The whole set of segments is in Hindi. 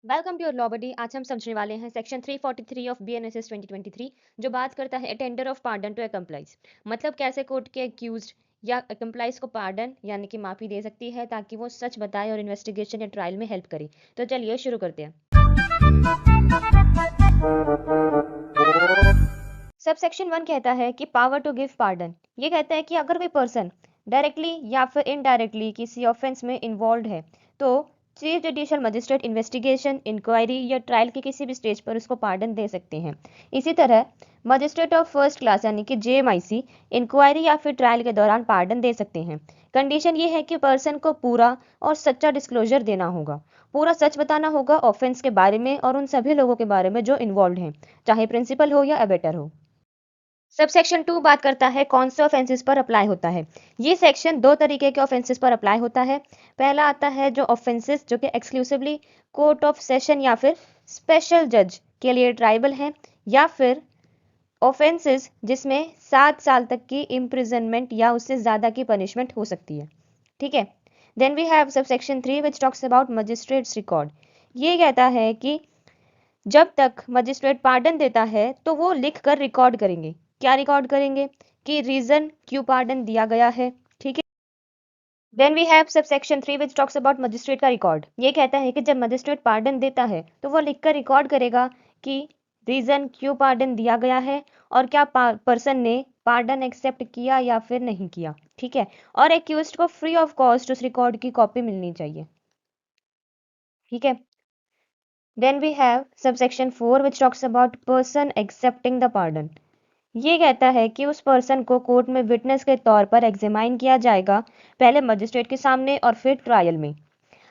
वेलकम टू योर लॉ बडी। आज हम समझने वाले हैं सेक्शन 343 ऑफ बीएनएसएस 2023 जो बात करता है tender of pardon to accomplice. मतलब कैसे कोर्ट के एक्यूज्ड या एक्म्प्लाइज को पार्डन यानी कि माफी दे सकती है ताकि वो सच बताए और इन्वेस्टिगेशन या ट्रायल में हेल्प करे। तो चलिए शुरू करते हैं। सब सेक्शन 1 कहता है कि पावर टू गिव पार्डन। ये कहता है कि अगर कोई पर्सन डायरेक्टली या फिर इनडायरेक्टली किसी ऑफेंस में इन्वॉल्व है तो chief judicial magistrate investigation, inquiry या ट्रायल के किसी भी स्टेज पर उसको पार्डन दे सकते हैं। इसी तरह मजिस्ट्रेट ऑफ फर्स्ट क्लास यानी कि जेएमआईसी इंक्वायरी या फिर ट्रायल के दौरान पार्डन दे सकते हैं। कंडीशन ये है कि पर्सन को पूरा और सच्चा डिस्क्लोजर देना होगा, पूरा सच बताना होगा ऑफेंस के बारे में और उन सभी लोगों के बारे में जो इन्वॉल्व हैं, चाहे प्रिंसिपल हो या अबेटर हो। सब सेक्शन 2 बात करता है कौन से ऑफेंसेस पर अप्लाई होता है। ये सेक्शन दो तरीके के ऑफेंसेस पर अप्लाई होता है। पहला आता है जो ऑफेंसेस जो कि एक्सक्लूसिवली कोर्ट ऑफ सेशन या फिर स्पेशल जज के लिए ट्राइबल हैं, या फिर ऑफेंसेस जिसमें 7 साल तक की इम्प्रिजनमेंट या उससे ज़्यादा की पनिशमेंट हो सकती है। ठीक है। Then we have sub section 3 which talks about magistrates record. ये कहता है कि जब तक मजिस्ट्रेट पार्डन देता है तो वो लिख कर रिकॉर्ड करेंगे। क्या रिकॉर्ड करेंगे कि रीजन क्यों पार्डन दिया गया है। ठीक है। Then we have sub section 3 which talks about magistrate का रिकॉर्ड। ये कहता है कि जब मजिस्ट्रेट पार्डन देता है तो वो लिखकर रिकॉर्ड करेगा कि रीजन क्यों पार्डन दिया गया है और क्या पर्सन ने पार्डन एक्सेप्ट किया या फिर नहीं किया। ठीक है। और एक्यूज्ड को फ्री ऑफ कॉस्ट उस रिकॉर्ड की कॉपी मिलनी चाहिए। ठीक है। Then we have sub section 4 which talks about person excepting the pardon. ये कहता है कि उस पर्सन को कोर्ट में विटनेस के तौर पर एग्जामाइन किया जाएगा, पहले मजिस्ट्रेट के सामने और फिर ट्रायल में।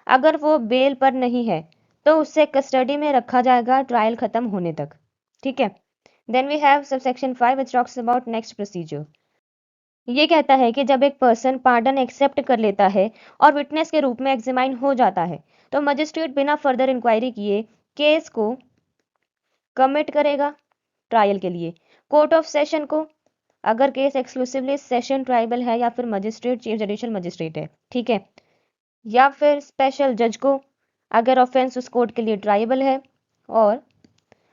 अगर वो बेल पर नहीं है तो उसे कस्टडी में रखा जाएगा ट्रायल खत्म होने तक। ठीक है। Then we have sub section 5 which talks about next procedure. ये कहता है कि जब एक पर्सन पार्डन एक्सेप्ट कर लेता है और विटनेस के रूप में एग्जामाइन हो जाता है तो मजिस्ट्रेट बिना फर्दर इंक्वायरी किए केस को कमिट करेगा ट्रायल के लिए कोर्ट ऑफ सेशन को, अगर केस एक्सक्लूसिवली सेशन ट्राइबल है या फिर मजिस्ट्रेट चीफ जुडिशियल मजिस्ट्रेट है। ठीक है। या फिर स्पेशल जज को, अगर ऑफेंस उस कोर्ट के लिए ट्राइबल है। और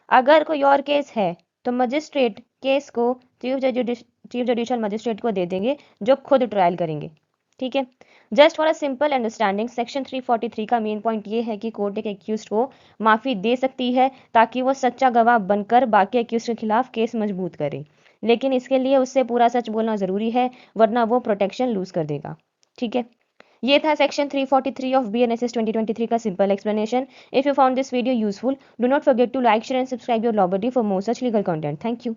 अगर कोई और केस है तो मजिस्ट्रेट केस को चीफ जुडिशियल मजिस्ट्रेट को दे देंगे जो खुद ट्रायल करेंगे। ठीक है। Just for a simple understanding section 343 का मेन पॉइंट ये है कि कोर्ट एक एक्यूज्ड को माफी दे सकती है ताकि वो सच्चा गवाह बनकर बाकी एक्यूज्ड के खिलाफ केस मजबूत करे, लेकिन इसके लिए उससे पूरा सच बोलना जरूरी है वरना वो प्रोटेक्शन लूज कर देगा। ठीक है। ये था सेक्शन 343 ऑफ बीएनएसएस 2023 का simple explanation. If you found this video useful, do not forget to like, share and subscribe your law buddy for more such legal content. Thank you.